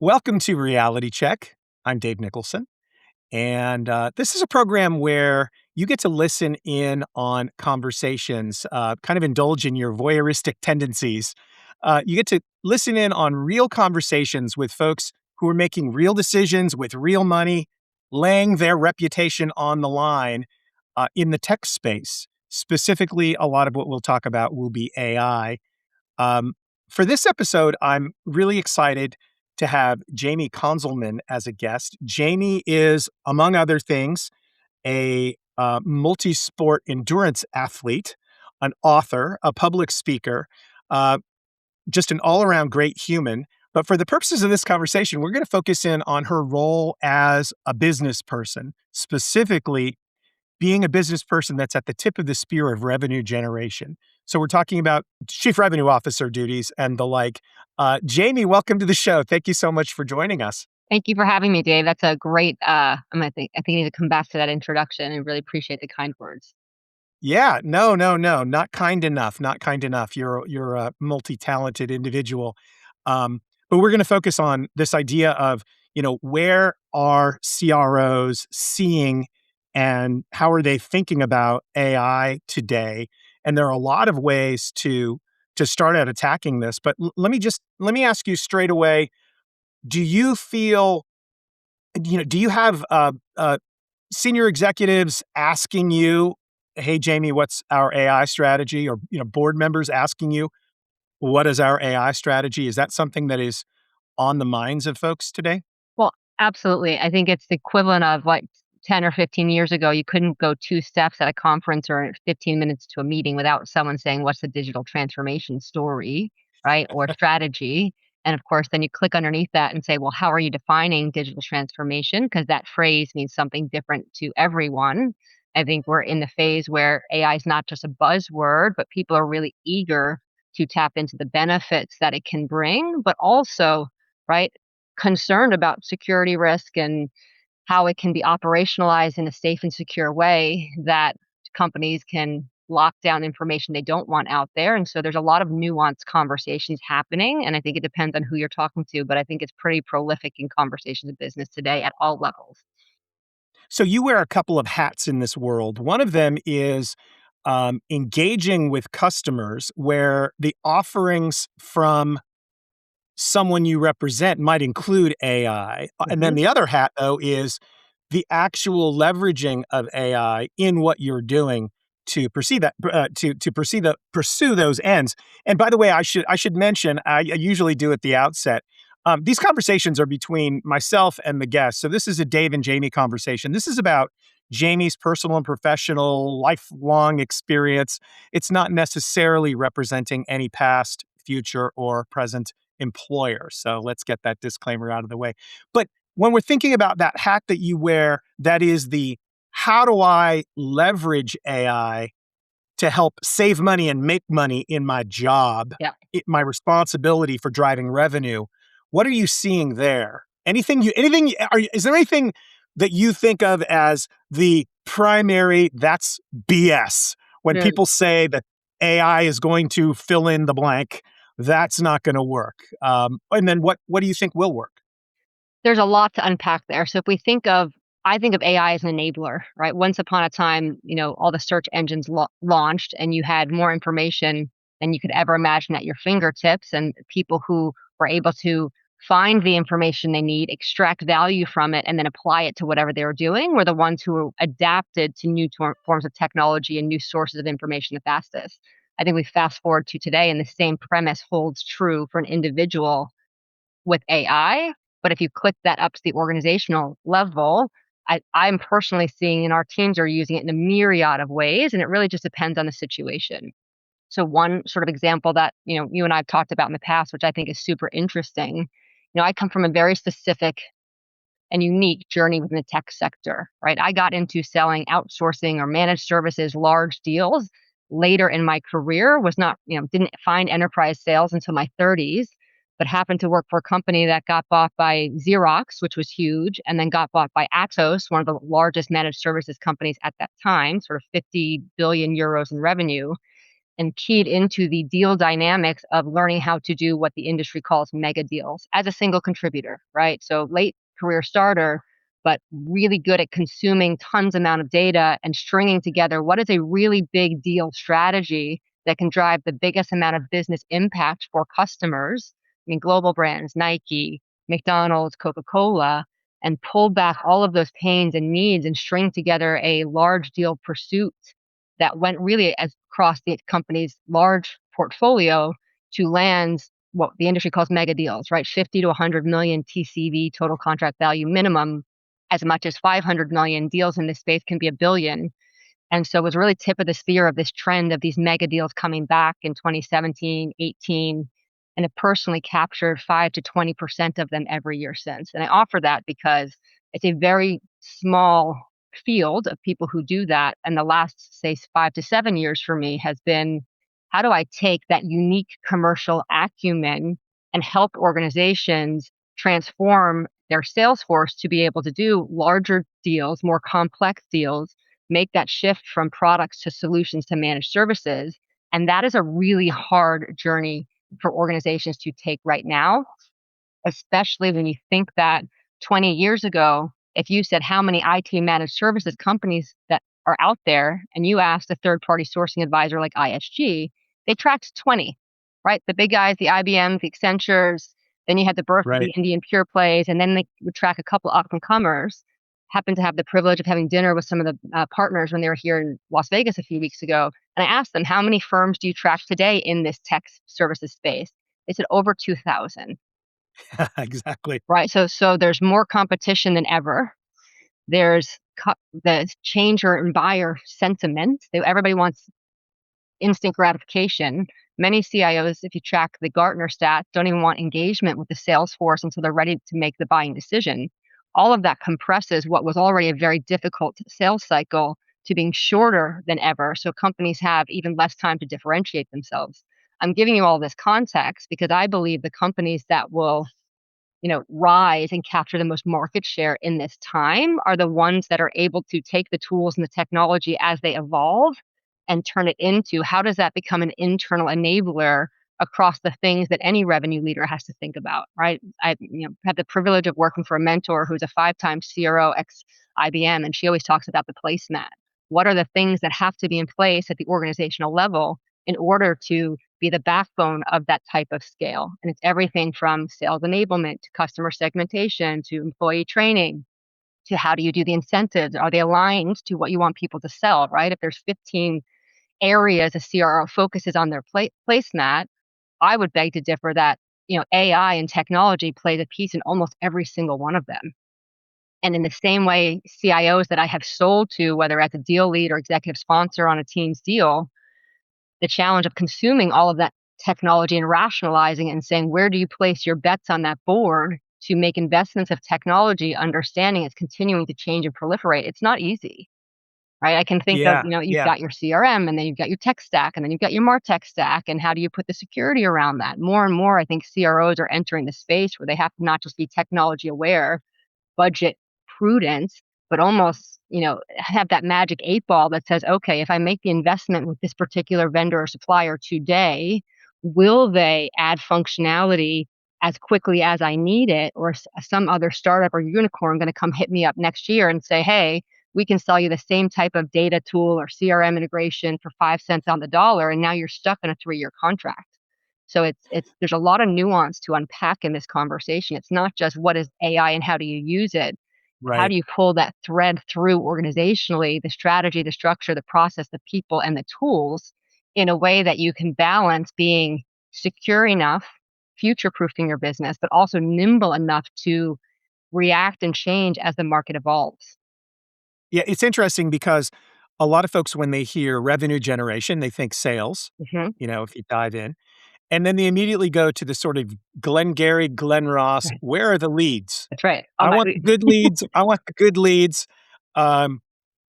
Welcome to Reality Check. I'm Dave Nicholson, and this is a program where you get to listen in on conversations, kind of indulge in your voyeuristic tendencies. You get to listen in on real conversations with folks who are making real decisions with real money, laying their reputation on the line in the tech space. Specifically, a lot of what we'll talk about will be AI. Um, for this episode, I'm really excited to have Jaime Konzelman as a guest. Jaime is, among other things, a multi sport endurance athlete, an author, a public speaker, uh, just an all around great human. But for the purposes of this conversation, we're going to focus in on her role as a business person, specifically being a business person that's at the tip of the spear of revenue generation. So we're talking about chief revenue officer duties and the like. Jaime, welcome to the show. Thank you so much for joining us. Thank you for having me, Dave. That's a great, I think I need to come back to that introduction and really appreciate the kind words. Yeah, no, no, no, not kind enough, not kind enough. You're a multi-talented individual. But we're going to focus on this idea of, where are CROs seeing and how are they thinking about AI today? And there are a lot of ways to start out attacking this. But let me ask you straight away, do you feel, do you have senior executives asking you, "Hey, Jaime, what's our AI strategy?" Or, board members asking you, "What is our AI strategy?" Is that something that is on the minds of folks today? Well, absolutely. I think it's the equivalent of like 10 or 15 years ago, you couldn't go 2 steps at a conference or 15 minutes to a meeting without someone saying, "What's the digital transformation story?" Right? Or strategy. And of course, then you click underneath that and say, "Well, how are you defining digital transformation?" Because that phrase means something different to everyone. I think we're in the phase where AI is not just a buzzword, but people are really eager to tap into the benefits that it can bring, but also, right, concerned about security risk and how it can be operationalized in a safe and secure way that companies can lock down information they don't want out there. And so there's a lot of nuanced conversations happening. And I think it depends on who you're talking to, but I think it's pretty prolific in conversations in business today at all levels. So you wear a couple of hats in this world. One of them is engaging with customers where the offerings from someone you represent might include AI. And then Mhm. the other hat, though, is the actual leveraging of AI in what you're doing to pursue that pursue those ends. And by the way, I should mention, I usually do at the outset. These conversations are between myself and the guest. So this is a Dave and Jaime conversation. This is about Jaime's personal and professional lifelong experience. It's not necessarily representing any past, future, or present employer. So let's get that disclaimer out of the way. But when we're thinking about that hat that you wear, that is the how do I leverage AI to help save money and make money in my job, Yeah. my responsibility for driving revenue. What are you seeing there? Is there anything that you think of as the primary that's BS when Mm. people say that AI is going to fill in the blank? That's not going to work. And then what do you think will work? There's a lot to unpack there. So if we think of I think of AI as an enabler, right? Once upon a time, all the search engines launched and you had more information than you could ever imagine at your fingertips, and people who were able to find the information they need, extract value from it, and then apply it to whatever they were doing were the ones who adapted to new forms of technology and new sources of information the fastest. I think we fast forward to today, and the same premise holds true for an individual with AI. But if you click that up to the organizational level, I'm personally seeing, and our teams are using it in a myriad of ways, and it really just depends on the situation. So one sort of example that you and I've talked about in the past, which I think is super interesting. I come from a very specific and unique journey within the tech sector, right? I got into selling outsourcing or managed services, large deals later in my career, was not, didn't find enterprise sales until my 30s, but happened to work for a company that got bought by Xerox, which was huge, and then got bought by Atos, one of the largest managed services companies at that time, sort of 50 billion euros in revenue. and keyed into the deal dynamics of learning how to do what the industry calls mega deals as a single contributor, right? So late career starter, but really good at consuming tons amount of data and stringing together what is a really big deal strategy that can drive the biggest amount of business impact for customers. I mean, global brands, Nike, McDonald's, Coca-Cola, and pull back all of those pains and needs and string together a large deal pursuit that went really as across the company's large portfolio to land what the industry calls mega deals, right? 50 to 100 million TCV, total contract value minimum, as much as 500 million deals in this space can be a billion. And so it was really tip of the spear of this trend of these mega deals coming back in 2017, 18, and have personally captured 5 to 20% of them every year since. And I offer that because it's a very small field of people who do that. And the last, say, 5 to 7 years for me has been, how do I take that unique commercial acumen and help organizations transform their sales force to be able to do larger deals, more complex deals, make that shift from products to solutions to managed services. And that is a really hard journey for organizations to take right now, especially when you think that 20 years ago, if you said how many IT managed services companies that are out there, and you asked a third party sourcing advisor like ISG, they tracked 20, right? The big guys, the IBMs, the Accentures, then you had the birth of the Right. Indian pure plays, and then they would track a couple up and comers. Happened to have the privilege of having dinner with some of the partners when they were here in Las Vegas a few weeks ago. And I asked them, how many firms do you track today in this tech services space? They said over 2,000. Exactly. Right, so there's more competition than ever. There's the changer and buyer sentiment. Everybody wants instant gratification. Many CIOs, if you track the Gartner stats, don't even want engagement with the sales force until they're ready to make the buying decision. All of that compresses what was already a very difficult sales cycle to being shorter than ever. So companies have even less time to differentiate themselves. I'm giving you all this context because I believe the companies that will rise and capture the most market share in this time are the ones that are able to take the tools and the technology as they evolve and turn it into how does that become an internal enabler across the things that any revenue leader has to think about, right? I had the privilege of working for a mentor who's a five-time CRO ex IBM, and she always talks about the placemat. What are the things that have to be in place at the organizational level in order to be the backbone of that type of scale? And it's everything from sales enablement to customer segmentation to employee training to how do you do the incentives? Are they aligned to what you want people to sell, right? If there's 15 areas a CRO focuses on their placemat, I would beg to differ that AI and technology plays a piece in almost every single one of them. And in the same way, CIOs that I have sold to, whether as a deal lead or executive sponsor on a team's deal, the challenge of consuming all of that technology and rationalizing it and saying, where do you place your bets on that board to make investments of technology, understanding it's continuing to change and proliferate? It's not easy, right? I can think of, Yeah, you've yeah. got your CRM and then you've got your tech stack and then you've got your MarTech stack. And how do you put the security around that? More and more, I think CROs are entering the space where they have to not just be technology aware, budget prudent, but almost, have that magic 8 ball that says, okay, if I make the investment with this particular vendor or supplier today, will they add functionality as quickly as I need it? Or some other startup or unicorn going to come hit me up next year and say, hey, we can sell you the same type of data tool or CRM integration for 5 cents on the dollar. And now you're stuck in a 3-year contract. So it's there's a lot of nuance to unpack in this conversation. It's not just what is AI and how do you use it. How Right. do you pull that thread through organizationally, the strategy, the structure, the process, the people, and the tools in a way that you can balance being secure enough, future proofing your business, but also nimble enough to react and change as the market evolves. Yeah, it's interesting because a lot of folks, when they hear revenue generation, they think sales, Hmm. if you dive in. And then they immediately go to the sort of Glengarry, Glen Ross, Right. where are the leads? That's right. I want the good leads. I want the good leads. Um,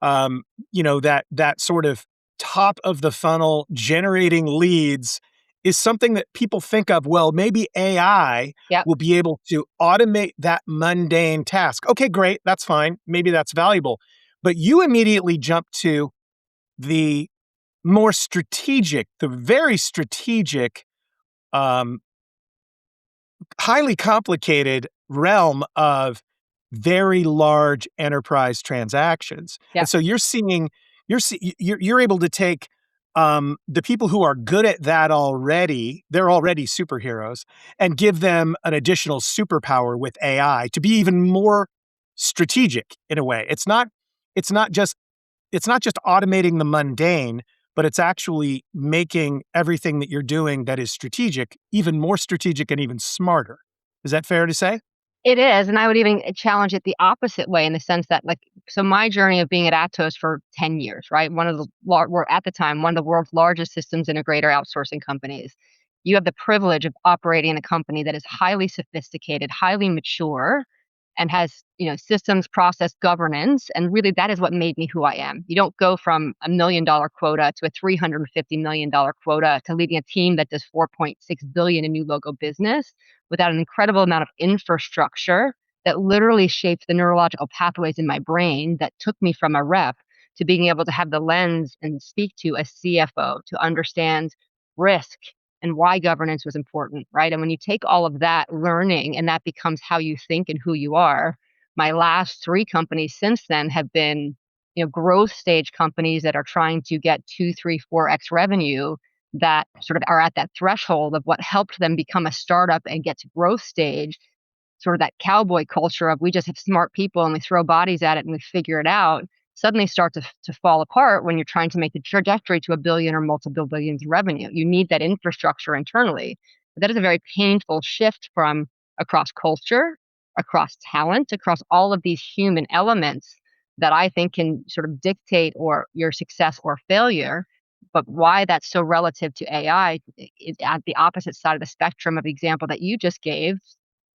that sort of top of the funnel generating leads is something that people think of, well, maybe AI Yep. will be able to automate that mundane task. Okay, great. That's fine. Maybe that's valuable. But you immediately jump to the more strategic, the very strategic, um, highly complicated realm of very large enterprise transactions. Yeah. And so you're able to take the people who are good at that already, they're already superheroes, and give them an additional superpower with AI to be even more strategic in a way. It's not just it's not just automating the mundane, but it's actually making everything that you're doing that is strategic even more strategic and even smarter. Is that fair to say? It is, and I would even challenge it the opposite way in the sense that, like, so my journey of being at Atos for 10 years, right? One of the we're at the time one of the world's largest systems integrator outsourcing companies. You have the privilege of operating in a company that is highly sophisticated, highly mature, and has, systems, process, governance, and really that is what made me who I am. You don't go from $1 million quota to a $350 million quota to leading a team that does 4.6 billion in new logo business without an incredible amount of infrastructure that literally shaped the neurological pathways in my brain that took me from a rep to being able to have the lens and speak to a CFO to understand risk and why governance was important, right? And when you take all of that learning and that becomes how you think and who you are, my last three companies since then have been, growth stage companies that are trying to get two, three, 4x revenue that sort of are at that threshold of what helped them become a startup and get to growth stage, sort of that cowboy culture of we just have smart people and we throw bodies at it and we figure it out, suddenly start to fall apart when you're trying to make the trajectory to a billion or multiple billions in revenue. You need that infrastructure internally. But that is a very painful shift from across culture, across talent, across all of these human elements that I think can sort of dictate or your success or failure. But why that's so relative to AI is at the opposite side of the spectrum of the example that you just gave.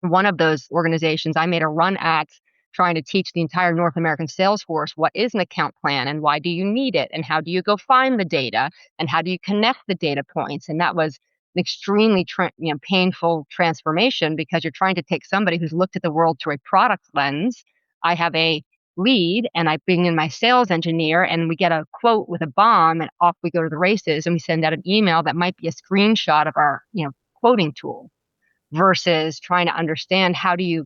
One of those organizations I made a run at trying to teach the entire North American sales force what is an account plan and why do you need it and how do you go find the data and how do you connect the data points. And that was an extremely painful transformation because you're trying to take somebody who's looked at the world through a product lens. I have a lead and I bring in my sales engineer and we get a quote with a bomb and off we go to the races and we send out an email that might be a screenshot of our quoting tool versus trying to understand how do you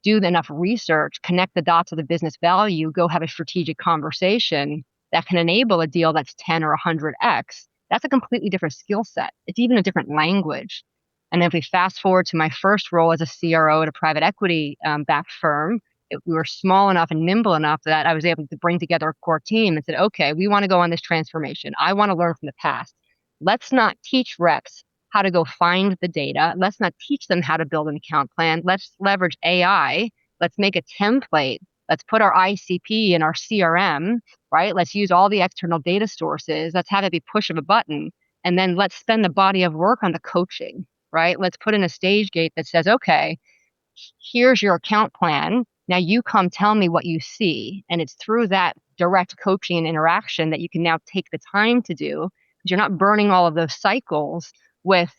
do enough research, connect the dots of the business value, go have a strategic conversation that can enable a deal that's 10 or 100x. That's a completely different skill set. It's even a different language. And then if we fast forward to my first role as a CRO at a private equity backed firm, we were small enough and nimble enough that I was able to bring together a core team and said, okay, we want to go on this transformation. I want to learn from the past. Let's not teach reps how to go find the data. Let's not teach them how to build an account plan. Let's leverage AI. Let's make a template. Let's put our ICP in our CRM, right? Let's use all the external data sources. Let's have it be push of a button. And then let's spend the body of work on the coaching, right? Let's put in a stage gate that says, okay, here's your account plan. Now you come tell me what you see. And it's through that direct coaching and interaction that you can now take the time to do because you're not burning all of those cycles with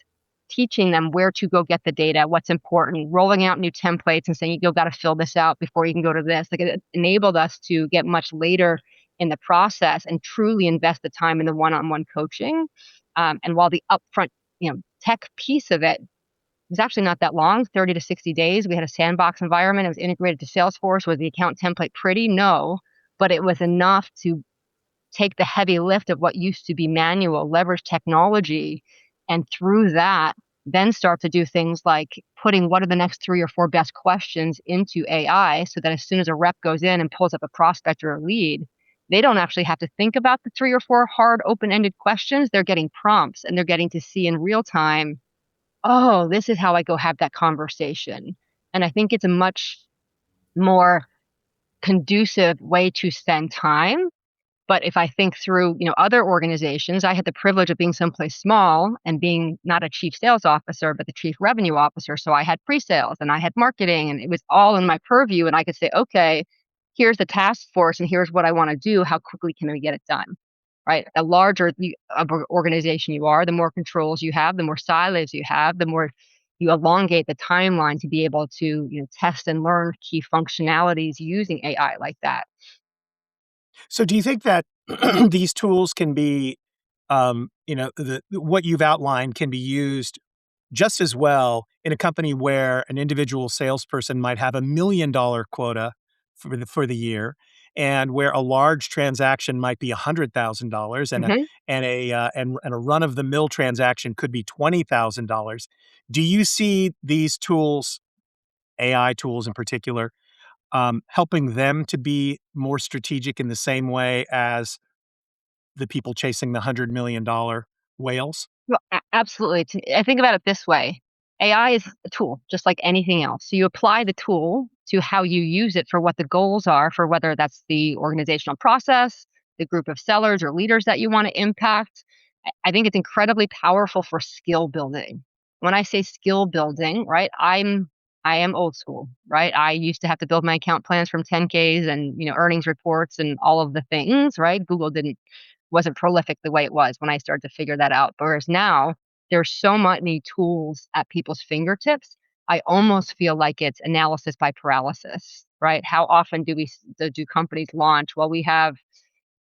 teaching them where to go get the data, what's important, rolling out new templates and saying, you've got to fill this out before you can go to this. Like it enabled us to get much later in the process and truly invest the time in the one-on-one coaching. And while the upfront, tech piece of it was actually not that long, 30 to 60 days. We had a sandbox environment. It was integrated to Salesforce. Was the account template pretty? No, but it was enough to take the heavy lift of what used to be manual, leverage technology, and through that, then start to do things like putting what are the next three or four best questions into AI so that as soon as a rep goes in and pulls up a prospect or a lead, they don't actually have to think about the three or four hard open-ended questions. They're getting prompts and they're getting to see in real time, oh, this is how I go have that conversation. And I think it's a much more conducive way to spend time. But if I think through, other organizations, I had the privilege of being someplace small and being not a chief sales officer, but the chief revenue officer. So I had pre-sales and I had marketing and it was all in my purview. And I could say, okay, here's the task force and here's what I want to do. How quickly can we get it done? Right. The larger the organization you are, the more controls you have, the more silos you have, the more you elongate the timeline to be able to, test and learn key functionalities using AI like that. So do you think that these tools can be what you've outlined can be used just as well in a company where an individual salesperson might have $1 million quota for the year, and where a large transaction might be $100,000, and a Mhm. and a run of the mill transaction could be $20,000. Do you see these tools, AI tools in particular, helping them to be more strategic in the same way as the people chasing the $100 million whales? Well, absolutely. I think about it this way. AI is a tool, just like anything else. So you apply the tool to how you use it for what the goals are, for whether that's the organizational process, the group of sellers or leaders that you want to impact. I think it's incredibly powerful for skill building. When I say skill building, right, I am old school, right? I used to have to build my account plans from 10Ks and earnings reports and all of the things, right? Google didn't wasn't prolific the way it was when I started to figure that out. Whereas now there's so many tools at people's fingertips. I almost feel like it's analysis by paralysis, right? How often do companies launch? Well, we have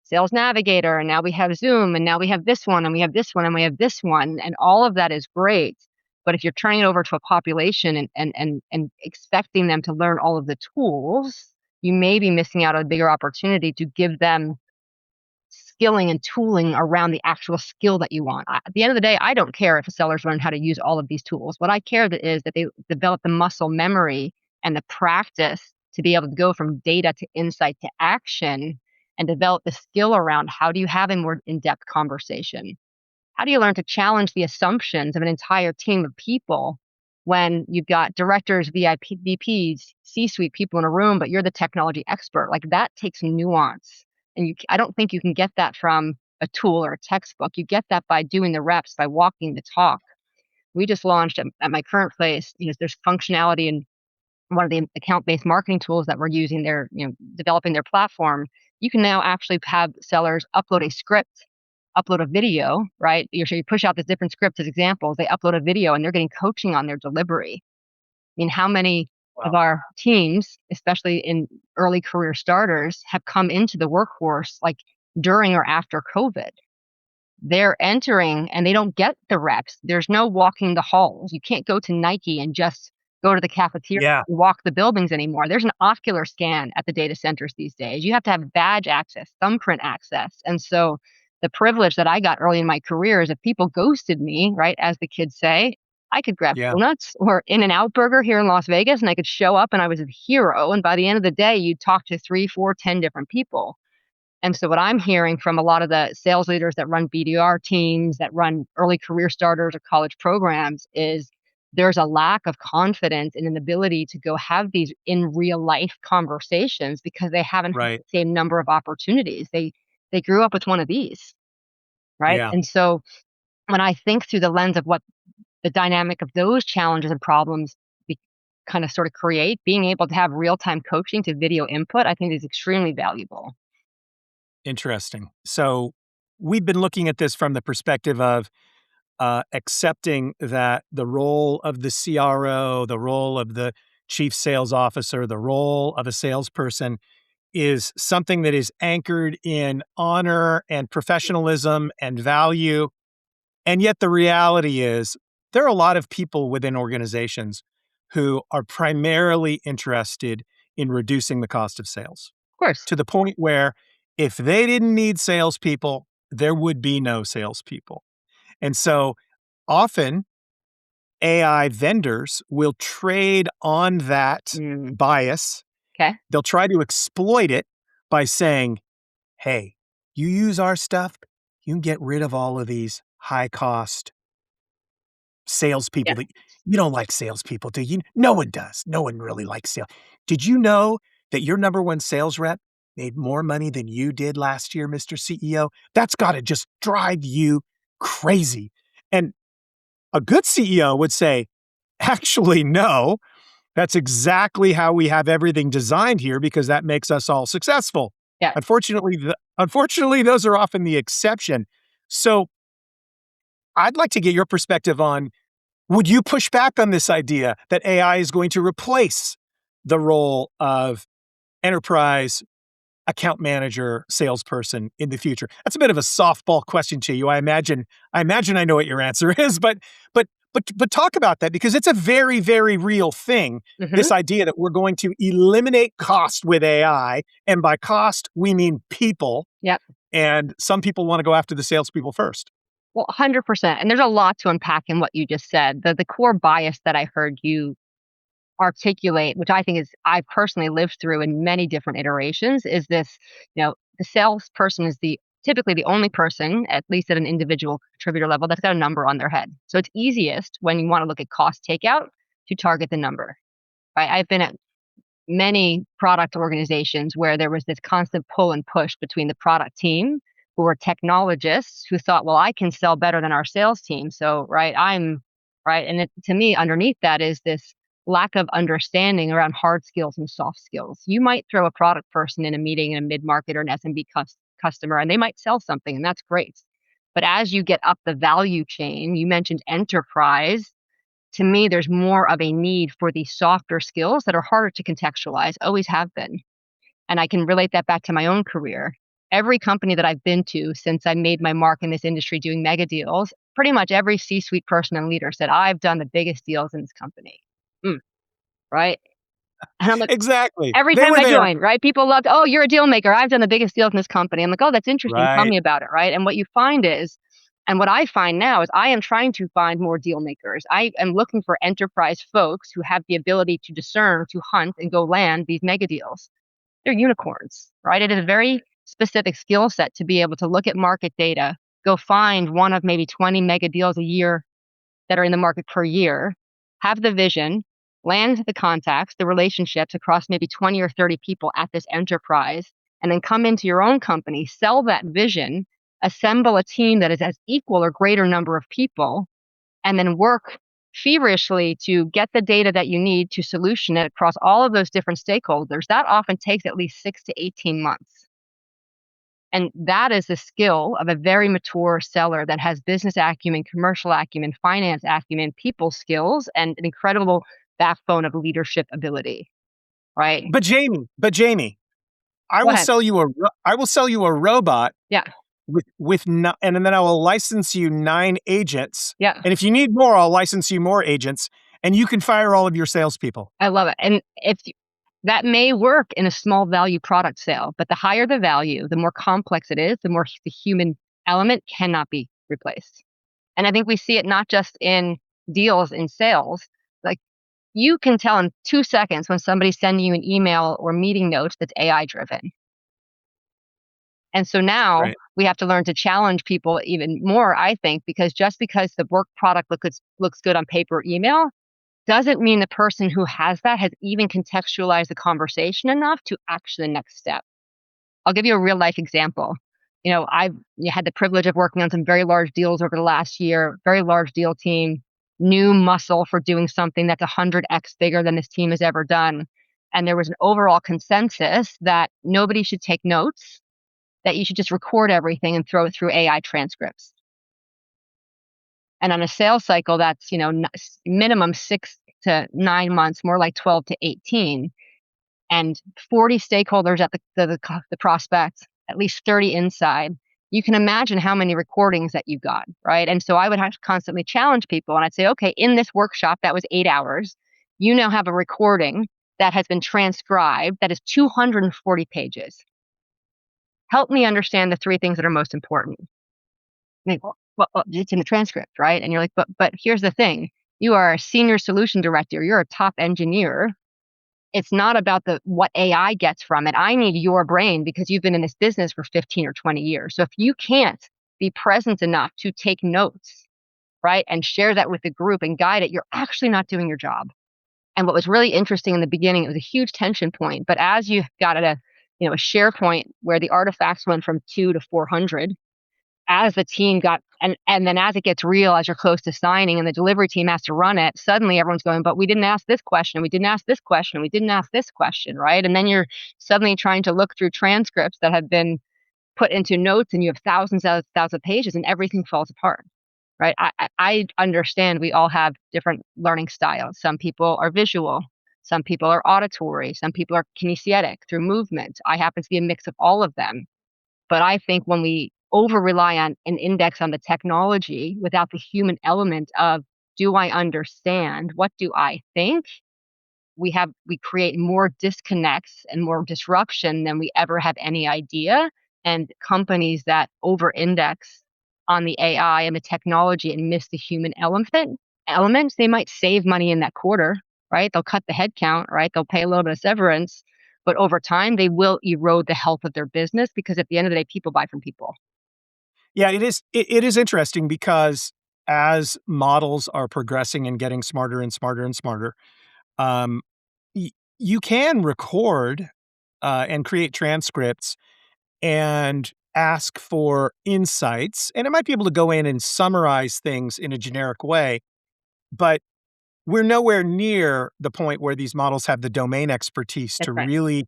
Sales Navigator, and now we have Zoom, and now we have this one, and we have this one, and we have this one, and all of that is great. But if you're turning it over to a population and expecting them to learn all of the tools, you may be missing out on a bigger opportunity to give them skilling and tooling around the actual skill that you want. At the end of the day, I don't care if sellers learn how to use all of these tools. What I care that is that they develop the muscle memory and the practice to be able to go from data to insight to action and develop the skill around how do you have a more in-depth conversation? How do you learn to challenge the assumptions of an entire team of people when you've got directors, VPs, C-suite people in a room, but you're the technology expert? Like that takes nuance. And I don't think you can get that from a tool or a textbook. You get that by doing the reps, by walking the talk. We just launched at my current place, there's functionality in one of the account-based marketing tools that we're using. They're, developing their platform. You can now actually have sellers upload a script, upload a video, right? You push out the different scripts as examples. They upload a video and they're getting coaching on their delivery. I mean, how many of Wow. our teams, especially in early career starters, have come into the workforce like during or after COVID? They're entering and they don't get the reps. There's no walking the halls. You can't go to Nike and just go to the cafeteria Yeah, and walk the buildings anymore. There's an ocular scan at the data centers these days. You have to have badge access, thumbprint access. And so the privilege that I got early in my career is if people ghosted me, right, as the kids say, I could grab yeah, donuts or In-N-Out Burger here in Las Vegas and I could show up and I was a hero. And by the end of the day, you'd talk to 3, 4, 10 different people. And so what I'm hearing from a lot of the sales leaders that run BDR teams, that run early career starters or college programs is there's a lack of confidence and an ability to go have these in real life conversations because they haven't had right. the same number of opportunities. They grew up with one of these, right? Yeah, And so when I think through the lens of what the dynamic of those challenges and problems be, kind of sort of create, being able to have real time coaching to video input, I think is extremely valuable. interesting. So we've been looking at this from the perspective of accepting that the role of the CRO, the role of the chief sales officer, the role of a salesperson is something that is anchored in honor and professionalism and value. And yet the reality is there are a lot of people within organizations who are primarily interested in reducing the cost of sales Of course. to the point where if they didn't need salespeople, there would be no salespeople. And so often AI vendors will trade on that Mm, bias. okay. They'll try to exploit it by saying, hey, you use our stuff, you can get rid of all of these high cost salespeople Yeah. that you don't like salespeople, do you? No one does. No one really likes sales. Did you know that your number one sales rep made more money than you did last year, Mr. CEO? That's got to just drive you crazy. And a good CEO would say, actually, no, that's exactly how we have everything designed here because that makes us all successful. Yeah. Unfortunately, those are often the exception. So I'd like to get your perspective on, would you push back on this idea that AI is going to replace the role of enterprise account manager, salesperson in the future? That's a bit of a softball question to you. I imagine I know what your answer is, but talk about that because it's a very, very real thing. Hmm. This idea that we're going to eliminate cost with AI, and by cost we mean people, Yep. and some people want to go after the salespeople first. Well, 100%. And there's a lot to unpack in what you just said. The core bias that I heard you articulate, which I think is I personally lived through in many different iterations, is this, the salesperson is the typically the only person, at least at an individual contributor level, that's got a number on their head. So it's easiest when you want to look at cost takeout to target the number. Right. I've been at many product organizations where there was this constant pull and push between the product team who were technologists who thought, well, I can sell better than our sales team. So, right, I'm right. And to me, underneath that is this lack of understanding around hard skills and soft skills. You might throw a product person in a meeting in a mid market or an SMB customer, and they might sell something, and that's great. But as you get up the value chain, you mentioned enterprise, to me, there's more of a need for these softer skills that are harder to contextualize, always have been. And I can relate that back to my own career. Every company that I've been to since I made my mark in this industry doing mega deals, pretty much every C suite person and leader said, I've done the biggest deals in this company. Mm, right. And I'm like, Exactly. every They time were I there. joined, right? People loved, oh, you're a deal maker. I've done the biggest deals in this company. I'm like, oh, that's interesting. Tell Right. me about it. Right. And what you find is, and what I find now is I am trying to find more deal makers. I am looking for enterprise folks who have the ability to discern, to hunt, and go land these mega deals. They're unicorns, right? It is a very specific skill set to be able to look at market data, go find one of maybe 20 mega deals a year that are in the market per year, have the vision, land the contacts, the relationships across maybe 20 or 30 people at this enterprise, and then come into your own company, sell that vision, assemble a team that is as equal or greater number of people, and then work feverishly to get the data that you need to solution it across all of those different stakeholders. That often takes at least 6 to 18 months. And that is the skill of a very mature seller that has business acumen, commercial acumen, finance acumen, people skills, and an incredible backbone of leadership ability, right? But Jamie, Go ahead. I will sell you a robot Yeah. with no, and then I will license you 9 agents. Yeah. And if you need more, I'll license you more agents, and you can fire all of your salespeople. I love it. And that may work in a small value product sale, but the higher the value, the more complex it is, the more the human element cannot be replaced. And I think we see it not just in deals in sales. Like, you can tell in 2 seconds when somebody's sending you an email or meeting notes that's AI driven. And so now Right. we have to learn to challenge people even more, I think, because just because the work product looks good on paper or email doesn't mean the person who has that has even contextualized the conversation enough to actually the next step. I'll give you a real life example. I've had the privilege of working on some very large deals over the last year, very large deal team, new muscle for doing something that's 100x bigger than this team has ever done. And there was an overall consensus that nobody should take notes, that you should just record everything and throw it through AI transcripts. And on a sales cycle, that's, minimum 6 to 9 months, more like 12 to 18, and 40 stakeholders at the prospect, at least 30 inside. You can imagine how many recordings that you got, right? And so I would have to constantly challenge people, and I'd say, okay, in this workshop that was 8 hours, you now have a recording that has been transcribed that is 240 pages. Help me understand the 3 things that are most important. Like, well, it's in the transcript, right? And you're like, but here's the thing: you are a senior solution director, you're a top engineer. It's not about the what AI gets from it. I need your brain because you've been in this business for 15 or 20 years. So if you can't be present enough to take notes, right, and share that with the group and guide it, you're actually not doing your job. And what was really interesting in the beginning, it was a huge tension point. But as you got at a share point where the artifacts went from 2 to 400, as the team got and then as it gets real, as you're close to signing and the delivery team has to run it, suddenly everyone's going, but we didn't ask this question, we didn't ask this question, we didn't ask this question, right? And then you're suddenly trying to look through transcripts that have been put into notes, and you have thousands of pages, and everything falls apart, right? I understand we all have different learning styles. Some people are visual, Some people are auditory. Some people are kinesthetic through movement. I happen to be a mix of all of them. But I think when we over rely on an index on the technology without the human element of, do I understand? What do I think? We create more disconnects and more disruption than we ever have any idea. And companies that over index on the AI and the technology and miss the human elements, they might save money in that quarter, right? They'll cut the headcount, right? They'll pay a little bit of severance, but over time they will erode the health of their business because at the end of the day, people buy from people. Yeah, it is interesting because as models are progressing and getting smarter and smarter and smarter, um, y you can record, and create transcripts and ask for insights, and it might be able to go in and summarize things in a generic way, but we're nowhere near the point where these models have the domain expertise to That's right. really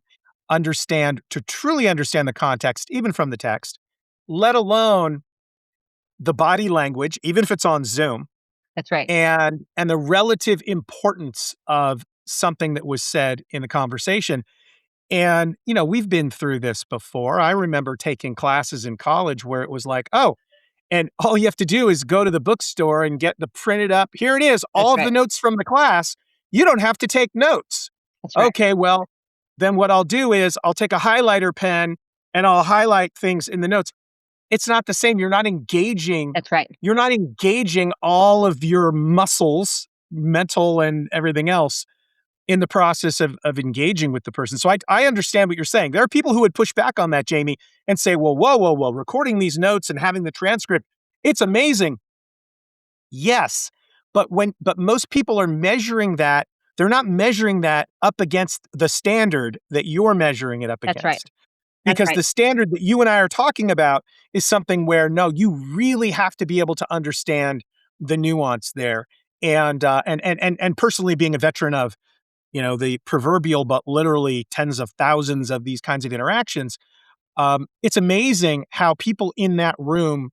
to truly understand the context, even from the text, let alone the body language, even if it's on Zoom, That's right. and the relative importance of something that was said in the conversation. And, we've been through this before. I remember taking classes in college where it was like, "Oh, and all you have to do is go to the bookstore and get the printed up here it is, That's all of the right. notes from the class. You don't have to take notes." That's right. Okay, well, then what I'll do is I'll take a highlighter pen and I'll highlight things in the notes. It's not the same. That's right. You're not engaging all of your muscles, mental and everything else in the process of engaging with the person. So I understand what you're saying. There are people who would push back on that, Jamie, and say, "Well, whoa, whoa, whoa, recording these notes and having the transcript, it's amazing." Yes, but most people are measuring that, they're not measuring that up against the standard that you're measuring it up That's right. against. That's Because right. the standard that you and I are talking about is something where, no, you really have to be able to understand the nuance there. And personally being a veteran of, the proverbial but literally tens of thousands of these kinds of interactions, it's amazing how people in that room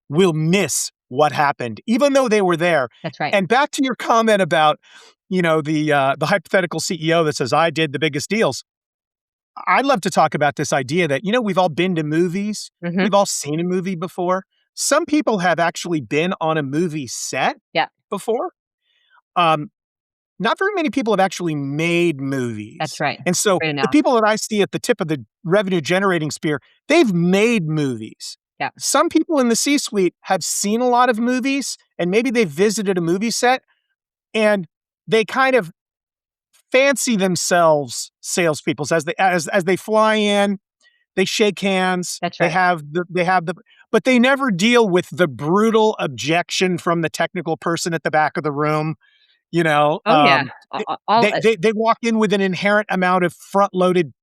will miss what happened, even though they were there. That's right. And back to your comment about, the hypothetical CEO that says, "I did the biggest deals." I'd love to talk about this idea that, we've all been to movies. Hmm. We've all seen a movie before. Some people have actually been on a movie set Yeah. before. Um, Not very many people have actually made That's movies. right. And so Great the analogy. people that I see at the tip of the revenue generating spear, they've made movies. Yeah. Some people in the C-suite have seen a lot of movies and maybe they've visited a movie set and they kind of fancy themselves salespeople as they fly in, they shake hands, That's right. but they never deal with the brutal objection from the technical person at the back of the room, you know, Oh yeah. th All they walk in with an inherent amount of front-loaded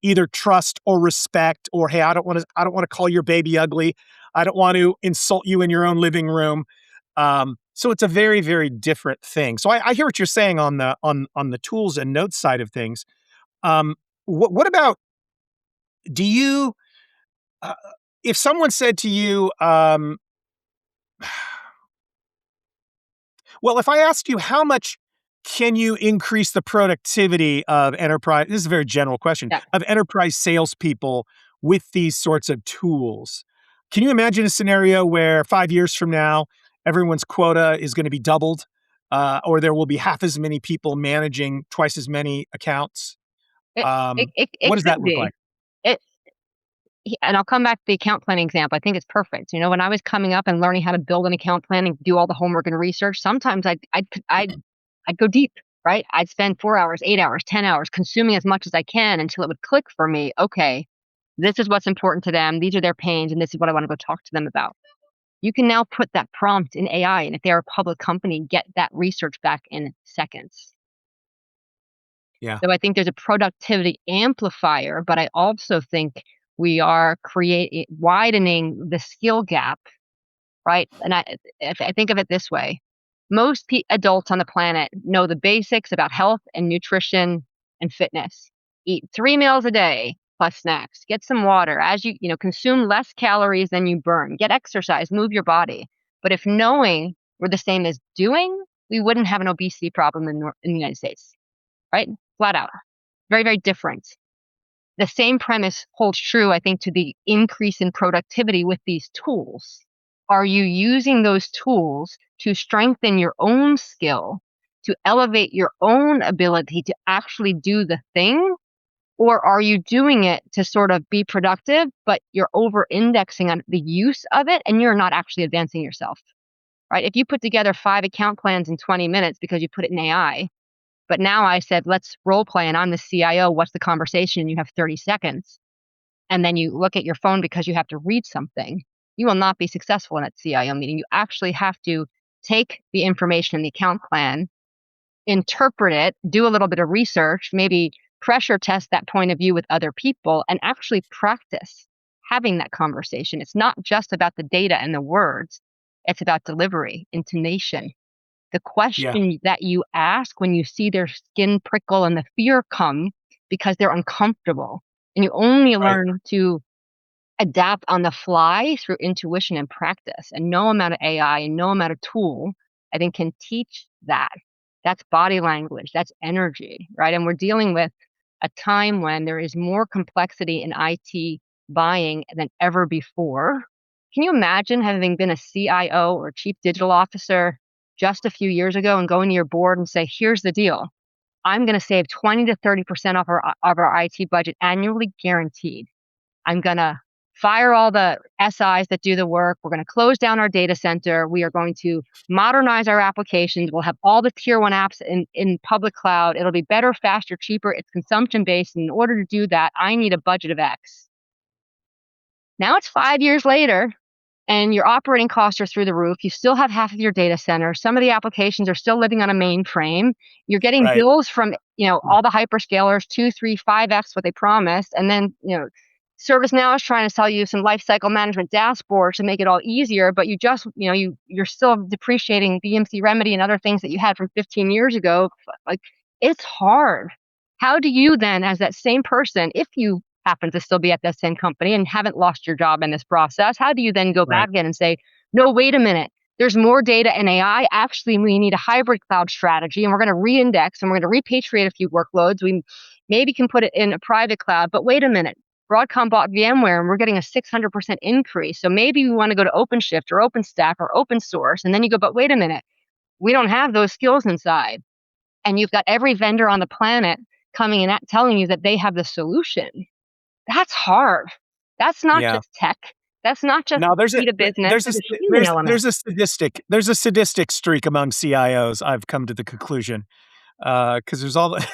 either trust or respect or, "Hey, I don't wanna call your baby ugly. I don't want to insult you in your own living room." So it's a very, very different thing. So I hear what you're saying on the tools and notes side of things. What about do you uh, if someone said to you, well, if I asked you how much can you increase the productivity of enterprise, this is a very general question, yeah. of enterprise salespeople with these sorts of tools? Can you imagine a scenario where 5 years from now, everyone's quota is going to be doubled, or there will be half as many people managing twice as many accounts? It What does that could look be. like? It and I'll come back to the account planning example. I think it's perfect. When I was coming up and learning how to build an account plan and do all the homework and research, sometimes I'd go deep, right? I'd spend 4 hours, 8 hours, 10 hours consuming as much as I can until it would click for me. Okay, this is what's important to them. These are their pains, and this is what I want to go talk to them about. You can now put that prompt in AI, and if they're a public company, get that research back in seconds. Yeah. So I think there's a productivity amplifier, but I also think we are creating widening the skill gap, right? And I think of it this way: most adults on the planet know the basics about health and nutrition and fitness. Eat 3 meals a day plus snacks. Get some water. As consume less calories than you burn. Get exercise. Move your body. But if knowing were the same as doing, we wouldn't have an obesity problem in the United States. right? Flat out. Very, very different. The same premise holds true, I think, to the increase in productivity with these tools. Are you using those tools to strengthen your own skill, to elevate your own ability to actually do the thing? Or are you doing it to sort of be productive, but you're over indexing on the use of it and you're not actually advancing yourself, right? If you put together 5 account plans in 20 minutes because you put it in AI, but now I said, let's role play and I'm the CIO, what's the conversation? You have 30 seconds. And then you look at your phone because you have to read something. You will not be successful in that CIO meeting. You actually have to take the information in the account plan, interpret it, do a little bit of research, maybe pressure test that point of view with other people, and actually practice having that conversation. It's not just about the data and the words, it's about delivery, intonation. The Yeah, question that you ask when you see their skin prickle and the fear come because they're uncomfortable. And you only right. learn to adapt on the fly through intuition and practice. And no amount of AI and no amount of tool, I think, can teach that. That's body language, that's energy, right? And we're dealing with a time when there is more complexity in IT buying than ever before. Can you imagine having been a CIO or chief digital officer just a few years ago and going to your board and say, here's the deal. I'm going to save 20 to 30% of our IT budget annually guaranteed. I'm going to fire all the SIs that do the work. We're going to close down our data center. We are going to modernize our applications. We'll have all the tier one apps in public cloud. It'll be better, faster, cheaper. It's consumption based. And in order to do that, I need a budget of X. Now it's 5 years later and your operating costs are through the roof. You still have half of your data center. Some of the applications are still living on a mainframe. You're getting Right. bills from, all the hyperscalers, 2, 3, 5x what they promised. And then, ServiceNow is trying to sell you some lifecycle management dashboards to make it all easier, but you just, you're still depreciating BMC Remedy and other things that you had from 15 years ago. Like, it's hard. How do you then, as that same person, if you happen to still be at that same company and haven't lost your job in this process, how do you then go Right. back in and say, no, wait a minute, there's more data and AI. Actually, we need a hybrid cloud strategy and we're going to reindex and we're going to repatriate a few workloads. We maybe can put it in a private cloud, but wait a minute. Broadcom bought VMware and we're getting a 600% increase. So maybe we want to go to OpenShift or OpenStack or open source. And then you go, but wait a minute, we don't have those skills inside. And you've got every vendor on the planet coming in at telling you that they have the solution. That's hard. That's not Yeah. just tech. That's not just Now the speed of business. there's a There's a human element. there's a sadistic streak among CIOs, I've come to the conclusion. 'Cause there's all the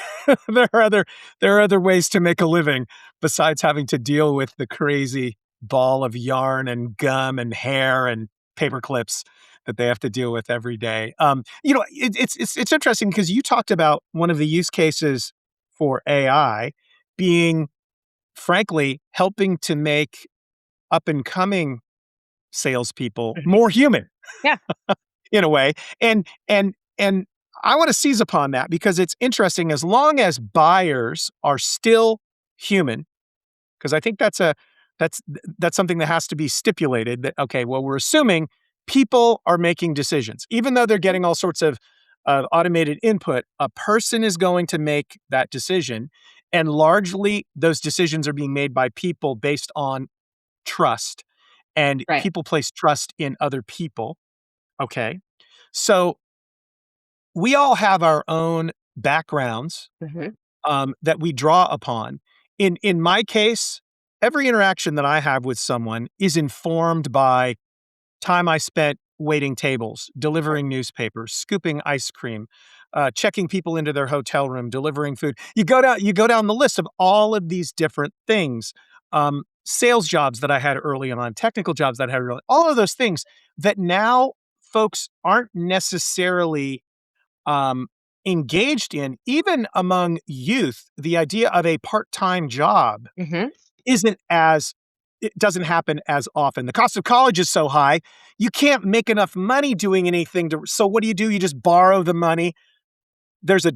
there are other ways to make a living besides having to deal with the crazy ball of yarn and gum and hair and paper clips that they have to deal with every day. It's interesting because you talked about one of the use cases for AI being, frankly, helping to make up and coming salespeople Mhm. more human Yeah. in a way. And I want to seize upon that because it's interesting as long as buyers are still human, because I think that's something that has to be stipulated that, okay, well, we're assuming people are making decisions. Even though they're getting all sorts of automated input, a person is going to make that decision. And largely those decisions are being made by people based on trust, and Right. people place trust in other people. Okay. So we all have our own backgrounds Mhm. that we draw upon. In my case, every interaction that I have with someone is informed by time I spent waiting tables, Right. delivering newspapers, scooping ice cream, checking people into their hotel room, delivering food. You go down the list of all of these different things. Sales jobs that I had early on, technical jobs that I had early, all of those things that now folks aren't necessarily um, engaged in. Even among youth, the idea of a part-time job Mhm. isn't as it doesn't happen as often. The cost of college is so high, you can't make enough money doing anything to, so what do? You just borrow the money. There's a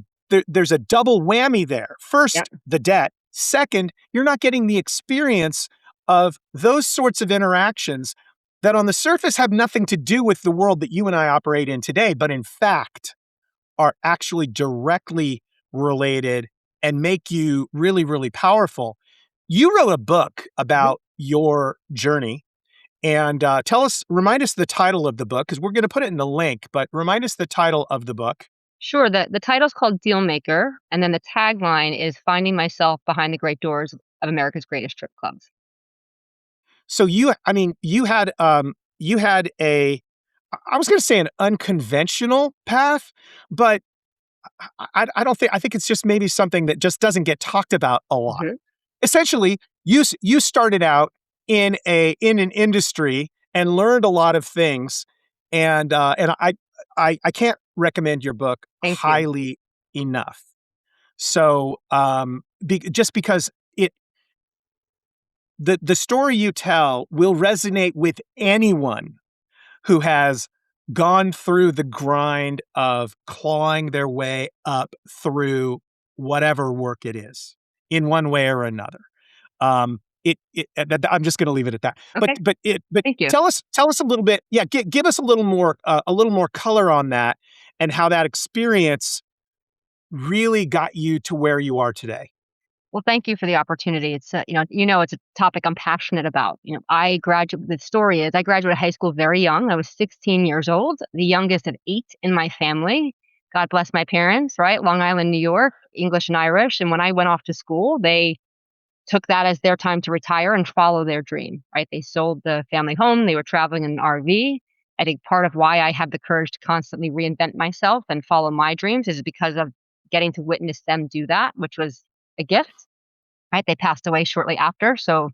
there's a double whammy there. Yeah. First, the debt. Second, you're not getting the experience of those sorts of interactions that on the surface have nothing to do with the world that you and I operate in today, but in fact are actually directly related and make you really, really powerful. You wrote a book Mhm. about your journey. And remind us the title of the book because we're going to put it in the link, but remind us the title of the book. Sure. The title's called Deal Maker, and then the tagline is Finding Myself Behind the Great Doors of America's Greatest Strip Clubs. So I mean, you had I was going to say an unconventional path, but I don't think, I think it's just maybe something that just doesn't get talked about a lot. Mhm. Essentially, you started out in an industry and learned a lot of things, and I can't recommend your book Thank you. highly enough. So, just because it the story you tell will resonate with anyone who has gone through the grind of clawing their way up through whatever work it is in one way or another. I'm just gonna leave it at that. Okay. But Thank you. tell us a little bit, yeah, give us a little more color on that and how that experience really got you to where you are today. Well, thank you for the opportunity. It's it's a topic I'm passionate about. I graduated. The story is I graduated high school very young. I was 16 years old, the youngest of 8 in my family. God bless my parents, right? Long Island, New York, English and Irish. And when I went off to school, they took that as their time to retire and follow their dream, right? They sold the family home. They were traveling in an RV. I think part of why I have the courage to constantly reinvent myself and follow my dreams is because of getting to witness them do that, which was a gift, right? They passed away shortly after, so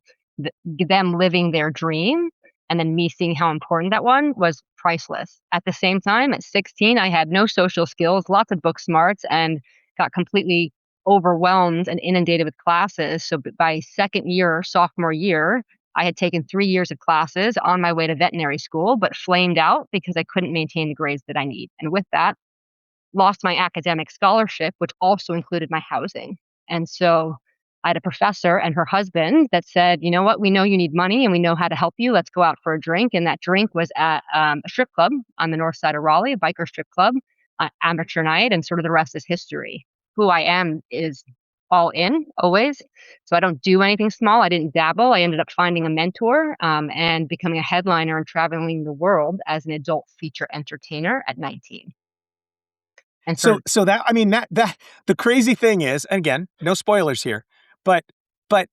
them living their dream and then me seeing how important that one was priceless. At the same time, at 16, I had no social skills, lots of book smarts, and got completely overwhelmed and inundated with classes. So by second year, sophomore year, I had taken 3 years of classes on my way to veterinary school, but flamed out because I couldn't maintain the grades that I need. And with that, lost my academic scholarship, which also included my housing. And so I had a professor and her husband that said, "You know what? We know you need money and we know how to help you. Let's go out for a drink." And that drink was at a strip club on the north side of Raleigh, a biker strip club, amateur night. And sort of the rest is history. Who I am is all in always. So I don't do anything small. I didn't dabble. I ended up finding a mentor and becoming a headliner and traveling the world as an adult feature entertainer at 19. And sort of, So that I mean, that the crazy thing is, and again, no spoilers here, but but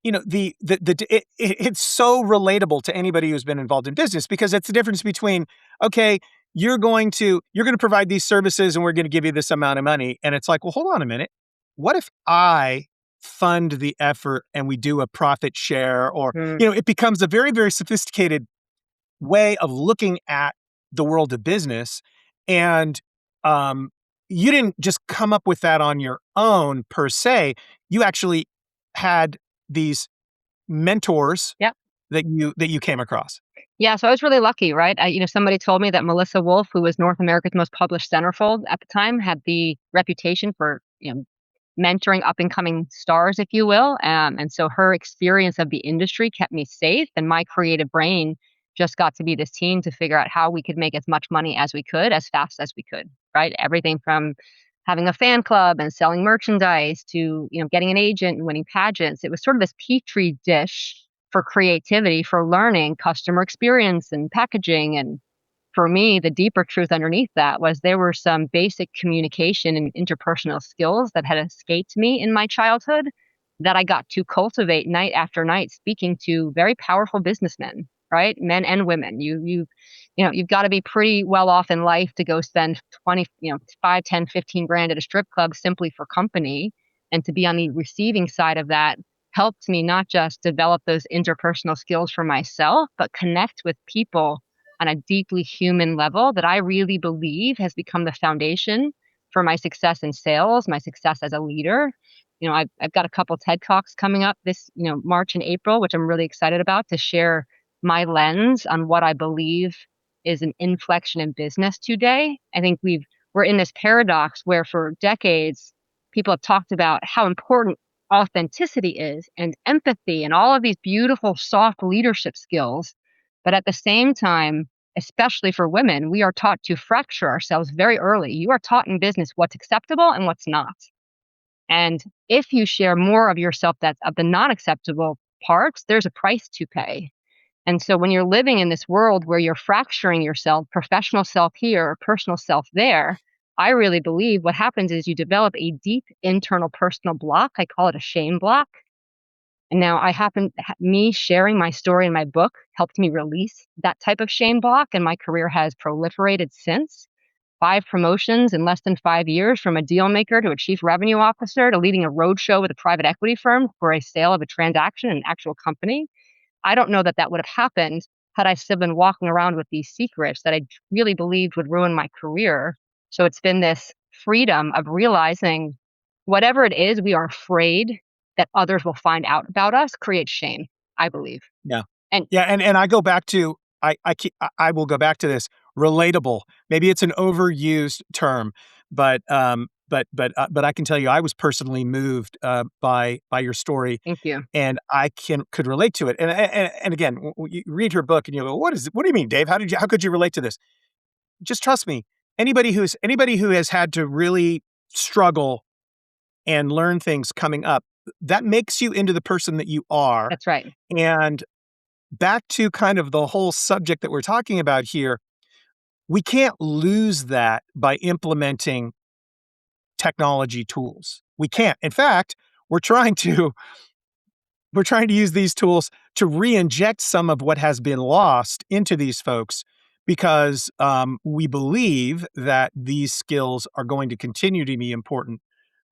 it's so relatable to anybody who's been involved in business because it's the difference between, okay, you're going to provide these services and we're going to give you this amount of money. And it's like, well, hold on a minute. What if I fund the effort and we do a profit share? Or, mm, it becomes a very, very sophisticated way of looking at the world of business. And um, you didn't just come up with that on your own per se. You actually had these mentors yeah. that you came across. Yeah, so I was really lucky, right? Somebody told me that Melissa Wolf, who was North America's most published centerfold at the time, had the reputation for, mentoring up and coming stars, if you will. And so her experience of the industry kept me safe, and my creative brain just got to be this team to figure out how we could make as much money as we could, as fast as we could, right? Everything from having a fan club and selling merchandise to, getting an agent and winning pageants. It was sort of this petri dish for creativity, for learning customer experience and packaging. And for me, the deeper truth underneath that was there were some basic communication and interpersonal skills that had escaped me in my childhood that I got to cultivate night after night, speaking to very powerful businessmen, right? Men and women. You've got to be pretty well off in life to go spend 20, 5, 10, 15 grand at a strip club simply for company. And to be on the receiving side of that helped me not just develop those interpersonal skills for myself, but connect with people on a deeply human level that I really believe has become the foundation for my success in sales, my success as a leader. I've got a couple TED Talks coming up this, March and April, which I'm really excited about to share my lens on what I believe is an inflection in business today. I think we're in this paradox where for decades people have talked about how important authenticity is and empathy and all of these beautiful soft leadership skills. But at the same time, especially for women, we are taught to fracture ourselves very early. You are taught in business what's acceptable and what's not. And if you share more of yourself that's of the non acceptable parts, there's a price to pay. And so when you're living in this world where you're fracturing yourself, professional self here, personal self there, I really believe what happens is you develop a deep internal personal block. I call it a shame block. And now me sharing my story in my book helped me release that type of shame block. And my career has proliferated since. 5 promotions in less than 5 years, from a deal maker to a chief revenue officer to leading a roadshow with a private equity firm for a sale of a transaction, an actual company. I don't know that that would have happened had I still been walking around with these secrets that I really believed would ruin my career. So it's been this freedom of realizing whatever it is we are afraid that others will find out about us creates shame, I believe. Yeah. And Yeah, and I go back to I will go back to this, relatable. Maybe it's an overused term, but I can tell you I was personally moved, by your story, thank you. and I could relate to it. And again, you read her book and you go, what do you mean, Dave? How could you relate to this?" Just trust me. Anybody who has had to really struggle and learn things coming up, that makes you into the person that you are. That's right. And back to kind of the whole subject that we're talking about here, we can't lose that by implementing technology tools. We can't. In fact, we're trying to we're trying to use these tools to re-inject some of what has been lost into these folks because we believe that these skills are going to continue to be important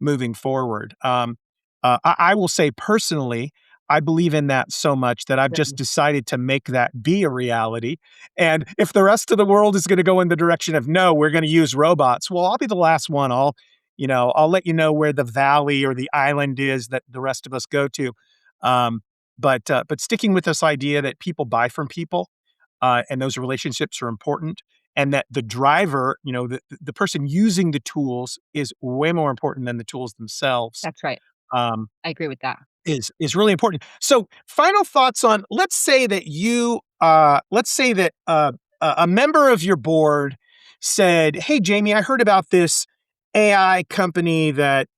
moving forward. I will say personally, I believe in that so much that I've just Good. decided to make that be a reality. And if the rest of the world is going to go in the direction of no, we're going to use robots, well, I'll be the last one. I'll let you know where the valley or the island is that the rest of us go to. Um, but sticking with this idea that people buy from people, and those relationships are important, and that the driver, the person using the tools is way more important than the tools themselves, That's right. um, I agree with that. is really important. So, final thoughts on, let's say that a member of your board said, "Hey, Jamie, I heard about this AI company that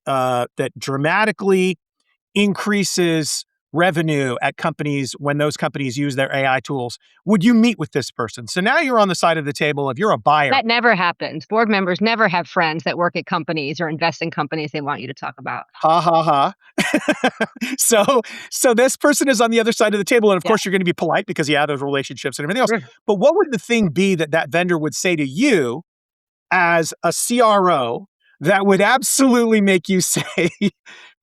dramatically increases revenue at companies when those companies use their AI tools. Would you meet with this person?" So now you're on the side of the table if you're a buyer. That never happens. Board members never have friends that work at companies or invest in companies they want you to talk about. Ha ha ha. So this person is on the other side of the table, and of Yeah. course you're going to be polite because those relationships and everything else. Sure. But what would the thing be that that vendor would say to you as a CRO that would absolutely make you say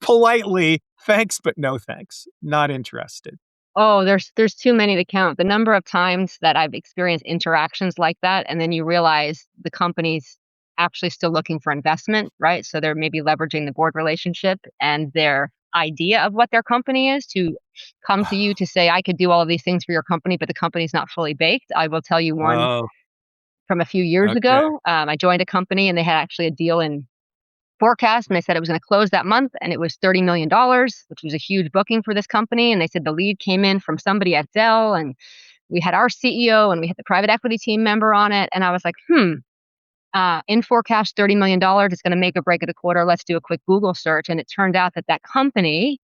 politely, "Thanks, but no thanks. Not interested." Oh, there's too many to count. The number of times that I've experienced interactions like that, and then you realize the company's actually still looking for investment, right? So they're maybe leveraging the board relationship and their idea of what their company is to come to you to say, I could do all of these things for your company, but the company's not fully baked. I will tell you one Oh, from a few years okay. ago. I joined a company and they had actually a deal in forecast, and they said it was going to close that month, and it was $30 million, which was a huge booking for this company. And they said the lead came in from somebody at Dell, and we had our CEO and we had the private equity team member on it. And I was like, in forecast, $30 million. It's going to make or break of the quarter. Let's do a quick Google search. And it turned out that that company,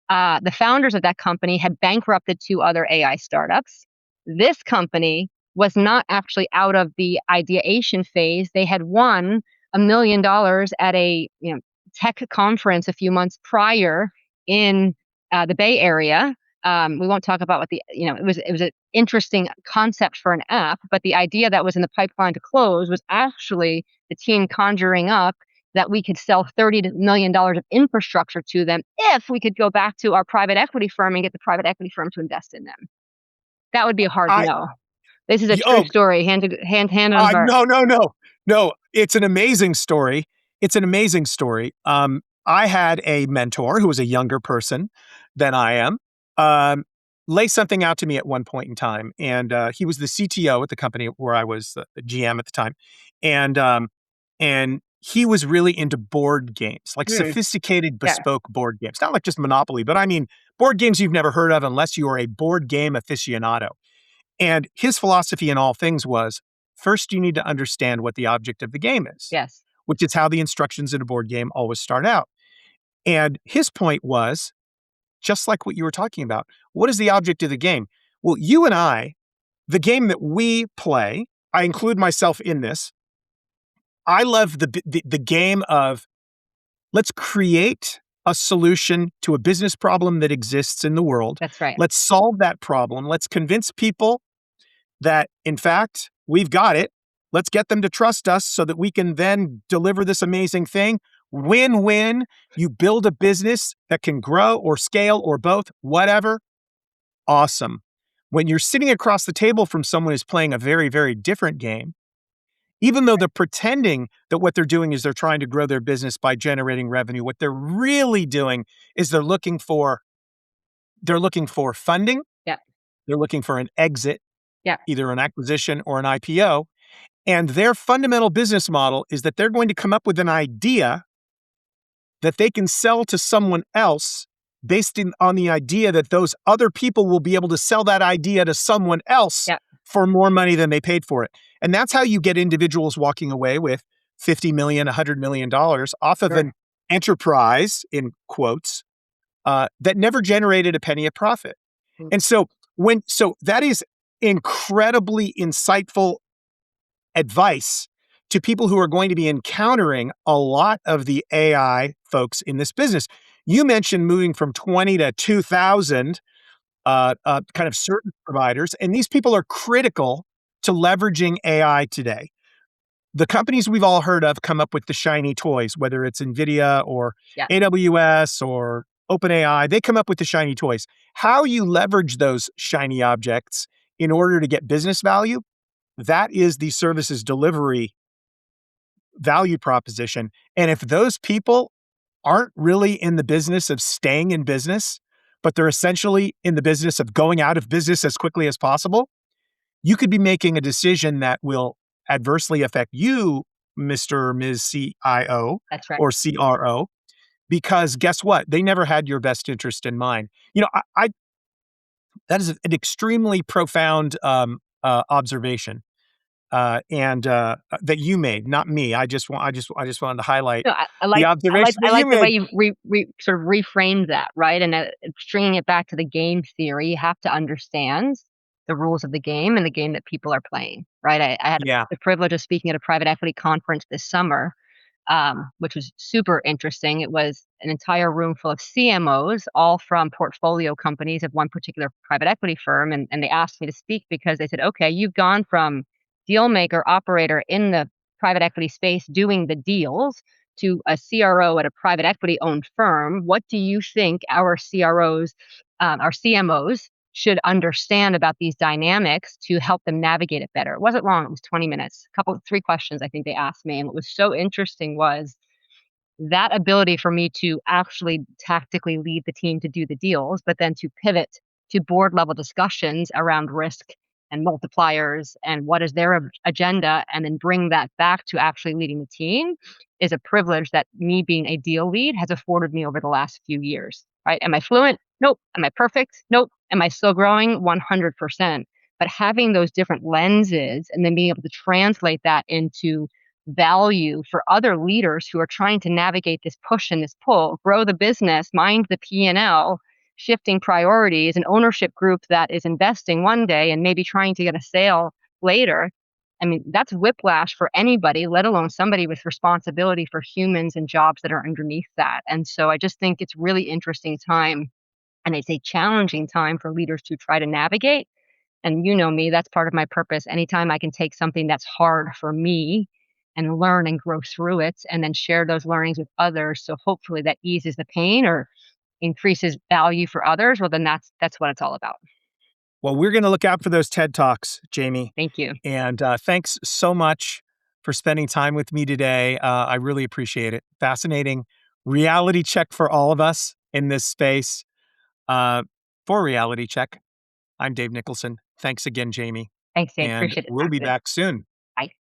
the founders of that company had bankrupted 2 other AI startups. This company was not actually out of the ideation phase. They had won $1 million at a tech conference a few months prior in the Bay Area. We won't talk about what it was an interesting concept for an app, but the idea that was in the pipeline to close was actually the team conjuring up that we could sell $30 million of infrastructure to them if we could go back to our private equity firm and get the private equity firm to invest in them. That would be a hard I no. This is a true oh, story, hand on heart. no, no, no. No, it's an amazing story. It's an amazing story. I had a mentor who was a younger person than I am, um, lay something out to me at one point in time, and he was the CTO at the company where I was the GM at the time, and he was really into board games, like Hmm. sophisticated, Yeah. bespoke board games, not like just Monopoly, but I mean board games you've never heard of unless you are a board game aficionado. And his philosophy in all things was, first you need to understand what the object of the game is, Yes. which is how the instructions in a board game always start out. And his point was, just like what you were talking about, what is the object of the game? Well, you and I, the game that we play, I include myself in this. I love the game of, let's create a solution to a business problem that exists in the world. That's right. Let's solve that problem. Let's convince people that, in fact, we've got it. Let's get them to trust us so that we can then deliver this amazing thing. Win-win. You build a business that can grow or scale or both, whatever. Awesome. When you're sitting across the table from someone who's playing a very, very different game, even though they're pretending that what they're doing is they're trying to grow their business by generating revenue, what they're really doing is they're looking for funding, Yeah. they're looking for an exit, Yeah. either an acquisition or an IPO, and their fundamental business model is that they're going to come up with an idea that they can sell to someone else on the idea that those other people will be able to sell that idea to someone else Yeah. for more money than they paid for it. And that's how you get individuals walking away with $50 million, $100 million off of Sure. an enterprise, in quotes, that never generated a penny of profit. Mm. And so that is incredibly insightful advice to people who are going to be encountering a lot of the AI folks in this business. You mentioned moving from 20 to 2,000 kind of service providers, and these people are critical to leveraging AI today. The companies we've all heard of come up with the shiny toys, whether it's NVIDIA or Yeah. AWS or OpenAI, they come up with the shiny toys. How you leverage those shiny objects in order to get business value, that is the services delivery value proposition. And if those people aren't really in the business of staying in business, but they're essentially in the business of going out of business as quickly as possible, you could be making a decision that will adversely affect you, Mr. or Ms. CIO That's right. or CRO, because guess what? They never had your best interest in mind. That is an extremely profound observation. And that you made, not me. I just wanted to highlight No, I the like I like observation I that like you the way made. you sort of reframed that, right? And stringing it back to the game theory, you have to understand the rules of the game and the game that people are playing, right? I had Yeah. the privilege of speaking at a private equity conference this summer, which was super interesting. It was an entire room full of CMOs, all from portfolio companies of one particular private equity firm. And they asked me to speak because they said, okay, you've gone from deal maker, operator in the private equity space doing the deals to a CRO at a private equity owned firm. What do you think our CROs, our CMOs, should understand about these dynamics to help them navigate it better? It wasn't long, it was 20 minutes. Three questions I think they asked me. And what was so interesting was that ability for me to actually tactically lead the team to do the deals, but then to pivot to board level discussions around risk and multipliers and what is their agenda, and then bring that back to actually leading the team is a privilege that me being a deal lead has afforded me over the last few years. Right? Am I fluent? Nope. Am I perfect? Nope. Am I still growing? 100%. But having those different lenses and then being able to translate that into value for other leaders who are trying to navigate this push and this pull, grow the business, mind the P&L, shifting priorities, an ownership group that is investing one day and maybe trying to get a sale later. I mean, that's whiplash for anybody, let alone somebody with responsibility for humans and jobs that are underneath that. And so I just think it's really interesting time, and it's a challenging time for leaders to try to navigate. And you know me, that's part of my purpose. Anytime I can take something that's hard for me and learn and grow through it and then share those learnings with others, so hopefully that eases the pain or increases value for others, well, then that's what it's all about. Well, we're going to look out for those TED Talks, Jamie. Thank you. And thanks so much for spending time with me today. I really appreciate it. Fascinating reality check for all of us in this space. For Reality Check, I'm Dave Nicholson. Thanks again, Jamie. Thanks, Dave. And Appreciate it. we'll be back soon. Bye.